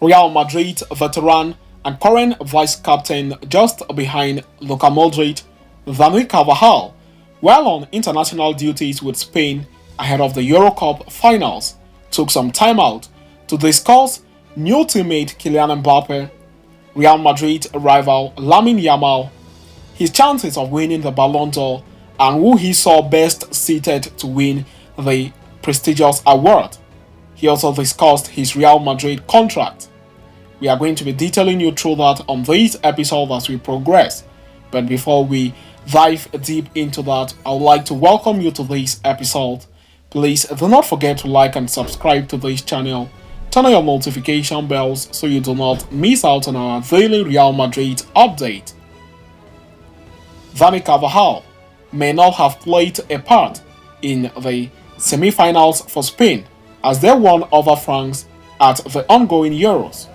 Real Madrid veteran and current vice-captain just behind Luka Modric, Lamine Carvajal, while on international duties with Spain ahead of the Euro Cup finals, took some time out to discuss new teammate Kylian Mbappe, Real Madrid rival Lamine Yamal, his chances of winning the Ballon d'Or, and who he saw best suited to win the prestigious award. He also discussed his Real Madrid contract. We are going to be detailing you through that on this episode as we progress. But before we dive deep into that, I would like to welcome you to this episode. Please do not forget to like and subscribe to this channel. Turn on your notification bells so you do not miss out on our daily Real Madrid update. Dani Carvajal may not have played a part in the semi-finals for Spain as they won over France at the ongoing Euros.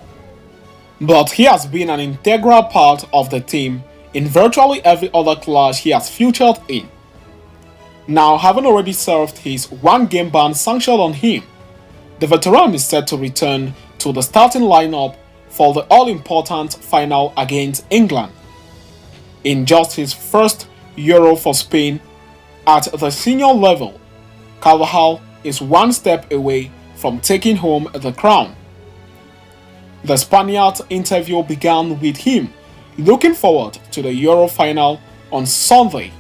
But he has been an integral part of the team in virtually every other clash he has featured in. Now, having already served his one-game ban sanctioned on him, the veteran is set to return to the starting lineup for the all-important final against England. In just his first Euro for Spain at the senior level, Carvajal is one step away from taking home the crown. The Spaniard's interview began with him looking forward to the Euro final on Sunday,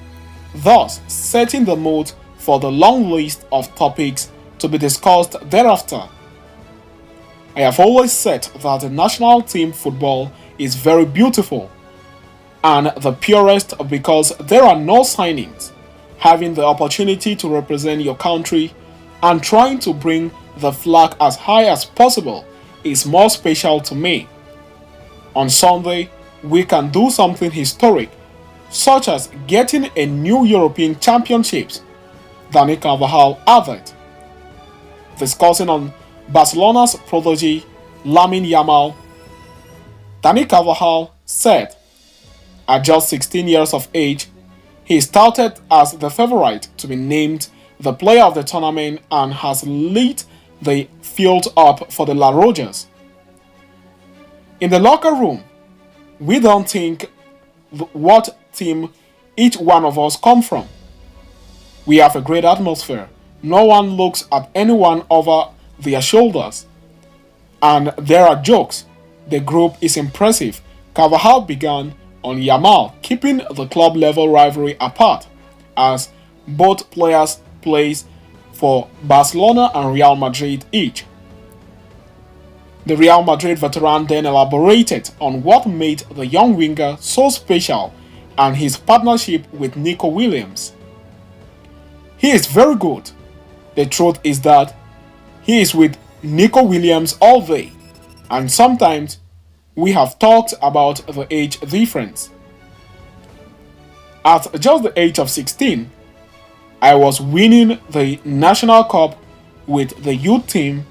thus setting the mood for the long list of topics to be discussed thereafter. I have always said that the national team football is very beautiful and the purest because there are no signings. Having the opportunity to represent your country and trying to bring the flag as high as possible is more special to me. On Sunday, we can do something historic, such as getting a new European Championships, Dani Carvajal added. Discussing on Barcelona's prodigy Lamine Yamal, Dani Carvajal said, at just 16 years of age, he started as the favorite to be named the player of the tournament and has lit the field up for the La Rogers. In the locker room, we don't think what team each one of us come from. We have a great atmosphere. No one looks at anyone over their shoulders. And there are jokes. The group is impressive. Carvajal began on Yamal, keeping the club level rivalry apart as both players plays for Barcelona and Real Madrid each. The Real Madrid veteran then elaborated on what made the young winger so special and his partnership with Nico Williams. He is very good. The truth is that he is with Nico Williams all day, and sometimes we have talked about the age difference. At just the age of 16, I was winning the National Cup with the youth team,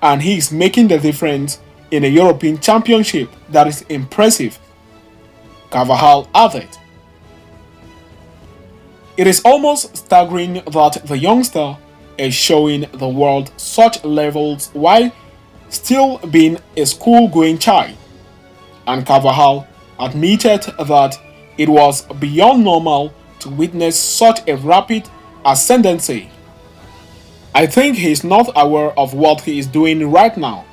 and he is making the difference in a European Championship. That is impressive, Carvajal added. It is almost staggering that the youngster is showing the world such levels while still being a school-going child, and Carvajal admitted that it was beyond normal to witness such a rapid ascendancy. I think he is not aware of what he is doing right now.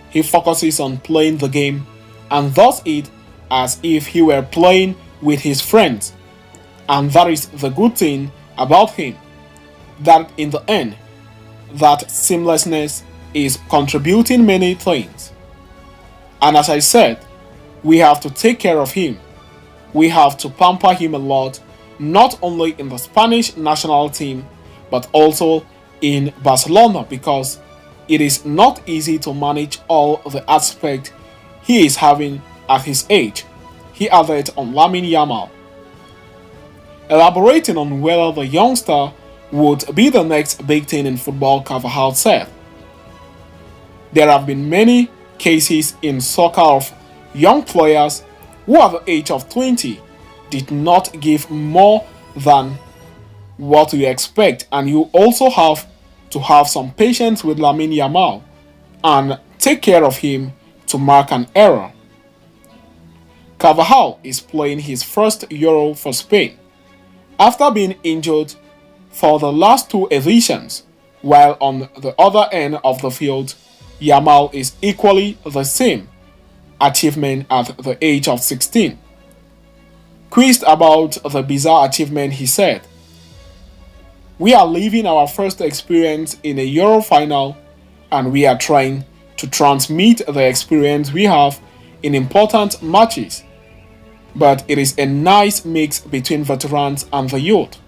He focuses on playing the game and does it as if he were playing with his friends. And that is the good thing about him, that in the end, that seamlessness is contributing many things. And as I said, we have to take care of him. We have to pamper him a lot, not only in the Spanish national team, but also in Barcelona, because it is not easy to manage all the aspects he is having at his age, he added on Lamine Yamal. Elaborating on whether the youngster would be the next big thing in football, Carvajal said, there have been many cases in soccer of young players who at the age of 20 did not give more than what you expect, and you also have to have some patience with Lamine Yamal and take care of him to mark an error. Carvajal is playing his first Euro for Spain after being injured for the last two editions, while on the other end of the field, Yamal is equally the same achievement at the age of 16. Quizzed about the bizarre achievement, he said, "We are living our first experience in a Euro final, and we are trying to transmit the experience we have in important matches. But it is a nice mix between veterans and the youth."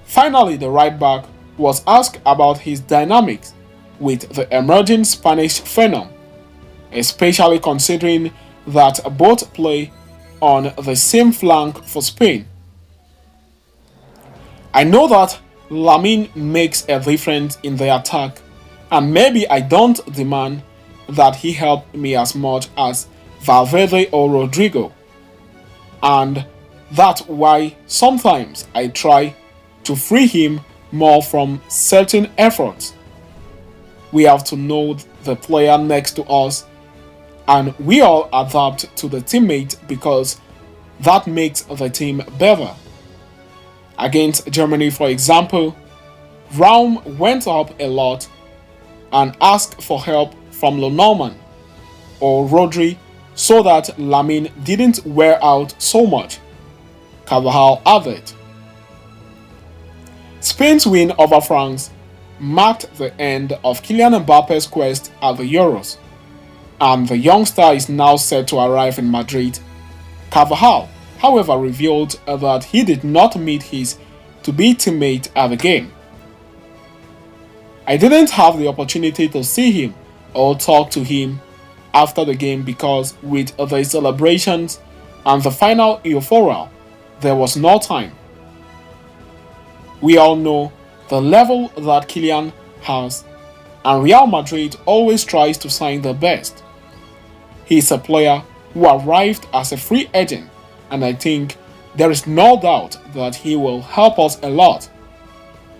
Finally, the right back was asked about his dynamics with the emerging Spanish phenom, especially considering that both play on the same flank for Spain. "I know that Lamine makes a difference in the attack, and maybe I don't demand that he help me as much as Valverde or Rodrigo. And that's why sometimes I try to free him more from certain efforts. We have to know the player next to us, and we all adapt to the teammate because that makes the team better." Against Germany, for example, Raum went up a lot and asked for help from Lonorman or Rodri so that Lamine didn't wear out so much, Carvajal added. Spain's win over France marked the end of Kylian Mbappe's quest at the Euros, and the youngster is now set to arrive in Madrid. Carvajal, however, revealed that he did not meet his to-be teammate at the game. "I didn't have the opportunity to see him or talk to him after the game because with the celebrations and the final euphoria, there was no time. We all know the level that Kylian has, and Real Madrid always tries to sign the best. He is a player who arrived as a free agent, and I think there is no doubt that he will help us a lot.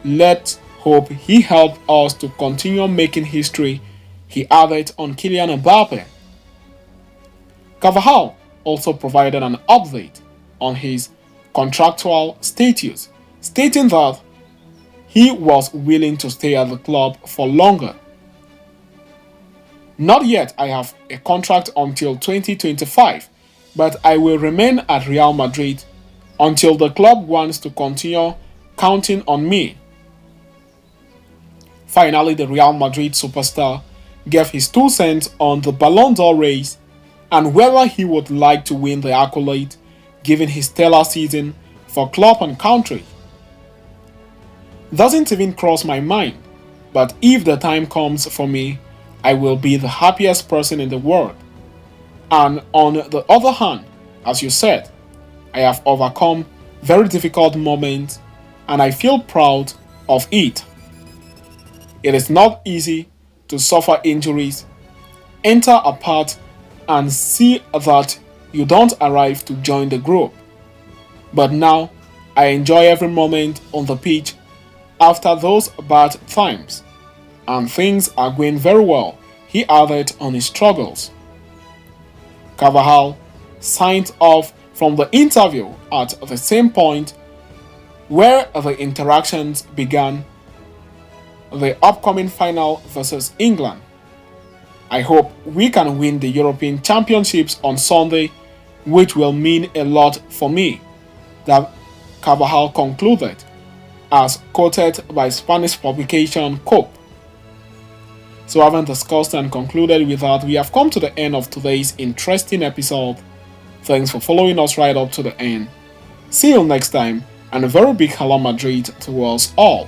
Let's hope he helps us to continue making history," he added on Kylian Mbappe. Carvajal also provided an update on his contractual status, stating that he was willing to stay at the club for longer. "Not yet, I have a contract until 2025, but I will remain at Real Madrid until the club wants to continue counting on me." Finally, the Real Madrid superstar gave his 2 cents on the Ballon d'Or race and whether he would like to win the accolade given his stellar season for club and country. "Doesn't even cross my mind, but if the time comes for me, I will be the happiest person in the world. And on the other hand, as you said, I have overcome very difficult moments and I feel proud of it. It is not easy to suffer injuries, enter a part and see that you don't arrive to join the group. But now I enjoy every moment on the pitch after those bad times, and things are going very well," he added on his struggles. Carvajal signed off from the interview at the same point where the interactions began: the upcoming final versus England. "I hope we can win the European Championships on Sunday, which will mean a lot for me," that Carvajal concluded, as quoted by Spanish publication Cope. So having discussed and concluded with that, we have come to the end of today's interesting episode. Thanks for following us right up to the end. See you next time, and a very big hello Madrid to us all.